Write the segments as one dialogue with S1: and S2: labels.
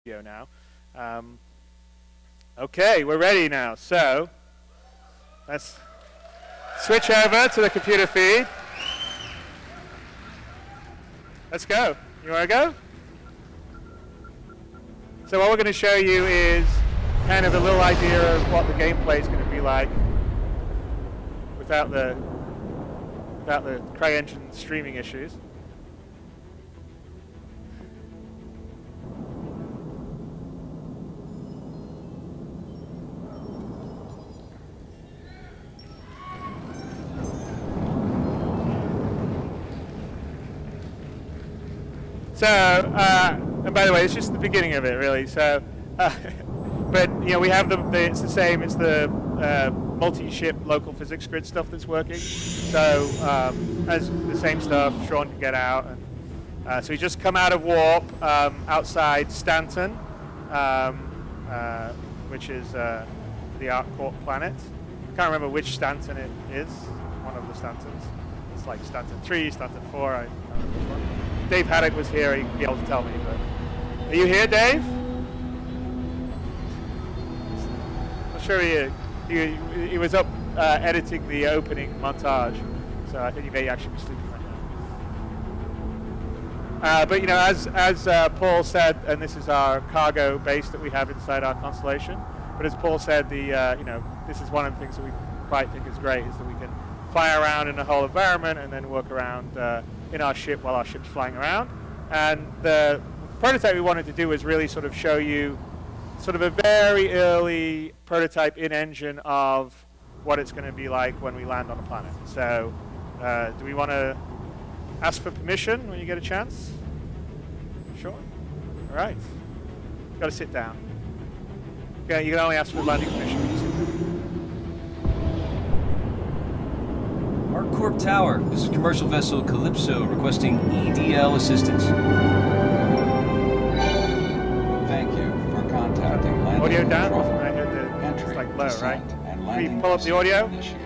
S1: now. Okay, we're ready now. So let's switch over to the computer feed. Let's go. You want to go? So what we're going to show you is kind of a little idea of what the gameplay is going to be like without the CryEngine streaming issues. So, and by the way, it's just the beginning of it, really. So, but you know, we have it's the same. It's the multi-ship local physics grid stuff that's working. So, as the same stuff, Sean can get out. And, so we just come out of warp outside Stanton, which is the ArcCorp planet. I can't remember which Stanton it is. One of the Stantons. It's like Stanton 3, Stanton 4. I don't know which one. Dave Haddock was here, he'd be able to tell me. But are you here, Dave? I'm sure he was up editing the opening montage, so I think he may actually be sleeping right now. But you know, as Paul said, and this is our cargo base that we have inside our constellation. But as Paul said, you know, this is one of the things that we quite think is great, is that we can fly around in the whole environment and then work around in our ship while our ship's flying around. And the prototype we wanted to do was really sort of show you sort of a very early prototype in engine of what it's going to be like when we land on a planet. So do we want to ask for permission when you get a chance? Sure. All right. Got to sit down. Okay, you can only ask for landing permission when you sit down.
S2: ArcCorp Tower, this is commercial vessel Calypso requesting EDL assistance.
S3: Thank you for contacting landing
S1: audio down?
S3: control.
S1: I heard the
S3: Entry,
S1: it's like low, right?
S3: and
S1: Can we
S3: landing
S1: pull up the audio?
S3: initiated.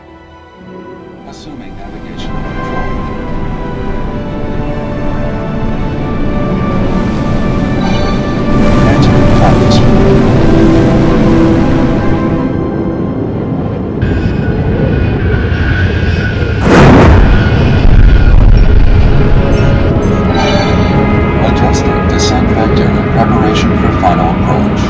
S3: Assuming navigation control. Enter practice. Adjusting descent vector in preparation for final approach.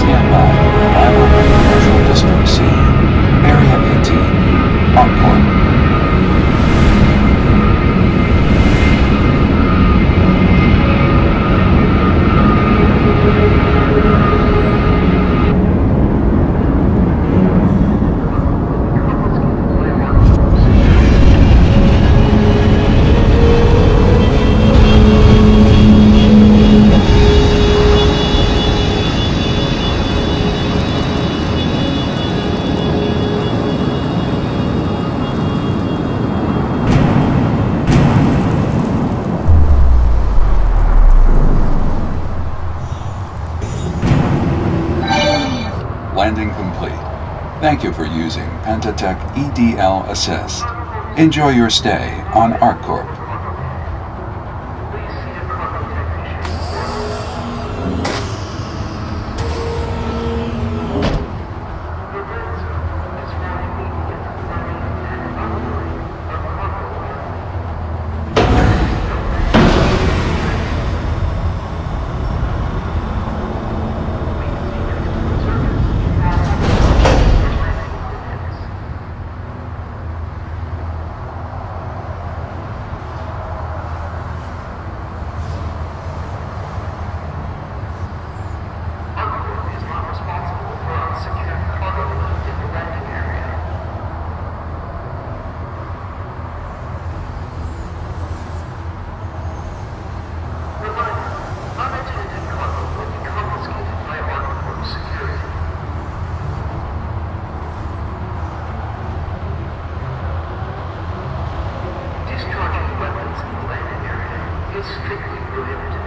S3: Stand by. Arrival in Commercial District C. Area 18. ArcCorp. Landing complete. Thank you for using Pentatech EDL Assist. Enjoy your stay on ArcCorp.
S4: strictly prohibited.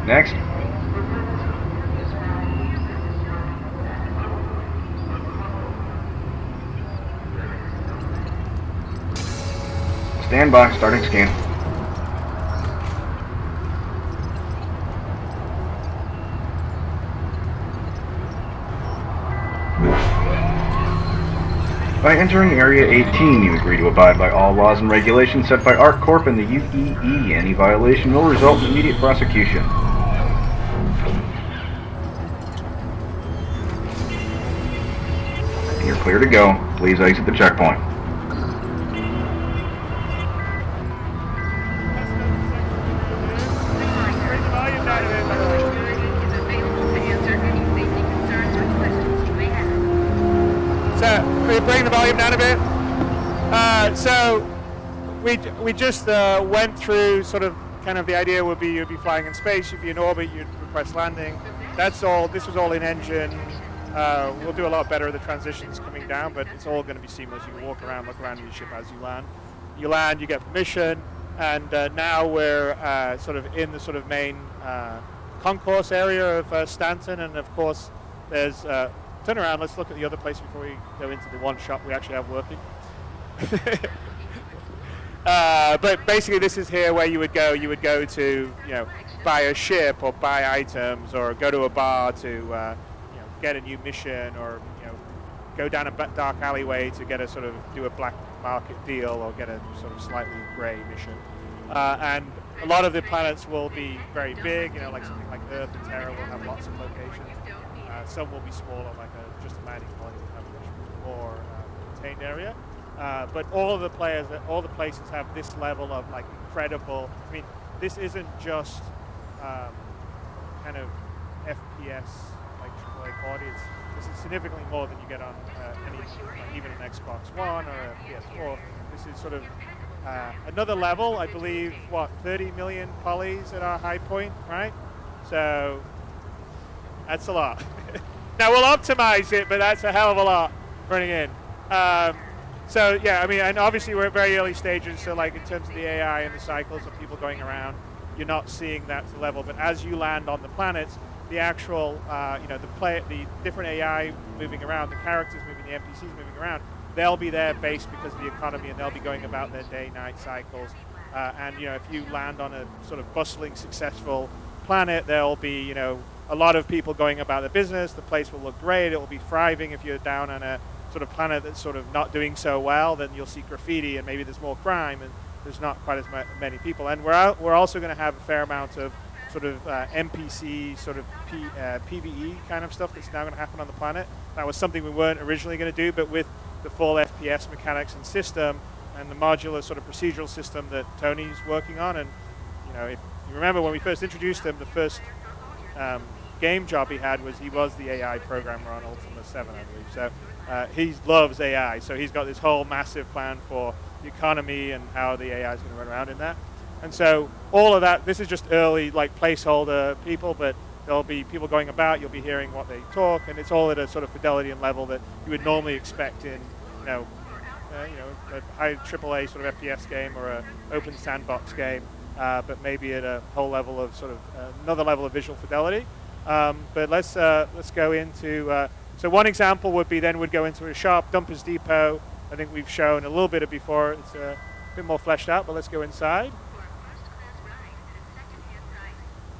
S5: Next. Stand by, starting scan. By entering Area 18, you agree to abide by all laws and regulations set by ArcCorp and the UEE. Any violation will result in immediate prosecution. You're clear to go. Please exit the checkpoint.
S1: Bring the volume down a bit. So we just went through sort of kind of the idea would be you'd be flying in space, you'd be in orbit, you'd request landing. That's all. This was all in engine. We'll do a lot better at the transitions coming down, but it's all going to be seamless. You can walk around, look around in your ship as you land. You land, you get permission, and now we're sort of in the sort of main concourse area of Stanton, and of course there's turn around, let's look at the other place before we go into the one shop we actually have working. But basically this is here where you would go to, you know, buy a ship or buy items or go to a bar to, you know, get a new mission or, you know, go down a dark alleyway to get a sort of, do a black market deal or get a sort of slightly gray mission. And a lot of the planets will be very big, you know, like something like Earth and Terra will have lots of locations. Some will be smaller, like just a landing point, have a much more contained area. But all of the players, all the places have this level of like incredible. I mean, this isn't just kind of FPS like AAA quality. This is significantly more than you get on any, like even an Xbox One or a PS4. This is sort of another level. I believe what 30 million polys at our high point, right? So. That's a lot. Now we'll optimize it, but that's a hell of a lot running in. So yeah, I mean, and obviously we're at very early stages. So like in terms of the AI and the cycles of people going around, you're not seeing that level. But as you land on the planets, the actual, you know, the different AI moving around, the characters moving, the NPCs moving around, they'll be there based because of the economy, and they'll be going about their day-night cycles. And you know, if you land on a sort of bustling, successful planet, there'll be, you know, a lot of people going about their business. The place will look great. It will be thriving. If you're down on a sort of planet that's sort of not doing so well, then you'll see graffiti and maybe there's more crime and there's not quite as many people. And we're also going to have a fair amount of sort of NPC sort of PvE kind of stuff that's now going to happen on the planet. That was something we weren't originally going to do, but with the full FPS mechanics and system and the modular sort of procedural system that Tony's working on, and you know, if you remember when we first introduced him, the first game job he was the AI programmer on Ultima 7, I believe. So he loves AI. So he's got this whole massive plan for the economy and how the AI is going to run around in that. And so all of that, this is just early like placeholder people, but there'll be people going about. You'll be hearing what they talk, and it's all at a sort of fidelity and level that you would normally expect in, you know, a high AAA sort of FPS game or a open sandbox game. But maybe at a whole level of sort of another level of visual fidelity. But let's go into. So one example would be then we'd go into a shop, Dumpers Depot. I think we've shown a little bit of before. It's a bit more fleshed out, but let's go inside.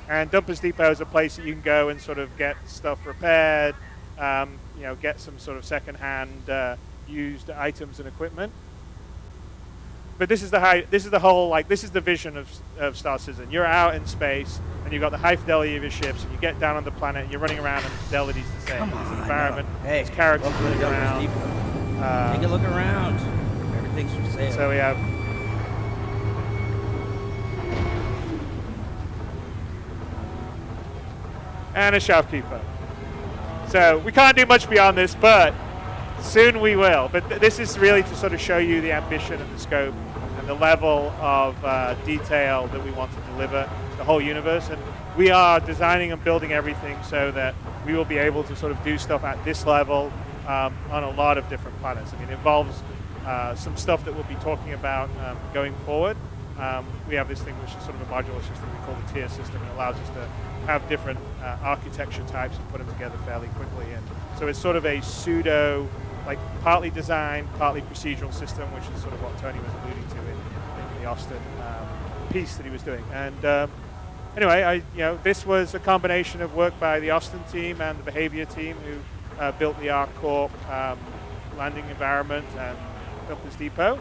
S1: And Dumpers Depot is a place that you can go and sort of get stuff repaired. You know, get some sort of second-hand used items and equipment. But this is the vision of Star Citizen. You're out in space, and you've got the high fidelity of your ships, and you get down on the planet, and you're running around, and the fidelity's the same. It's an environment,
S6: hey,
S1: it's characters running around.
S6: Take a look around. Everything's for sale.
S1: So we have. And a shopkeeper. So we can't do much beyond this, but soon we will. But this is really to sort of show you the ambition and the scope and the level of detail that we want to deliver the whole universe. And we are designing and building everything so that we will be able to sort of do stuff at this level on a lot of different planets. I mean, it involves some stuff that we'll be talking about going forward. We have this thing which is sort of a modular system we call the tier system. It allows us to have different architecture types and put them together fairly quickly. And so it's sort of a pseudo, like partly design, partly procedural system, which is sort of what Tony was alluding to in the Austin piece that he was doing. And anyway, this was a combination of work by the Austin team and the behavior team who built the ArcCorp landing environment and built this depot.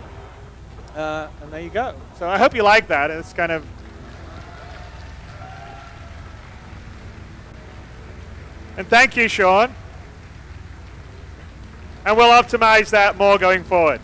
S1: And there you go. So I hope you like that. It's kind of... And thank you, Sean. And we'll optimize that more going forward.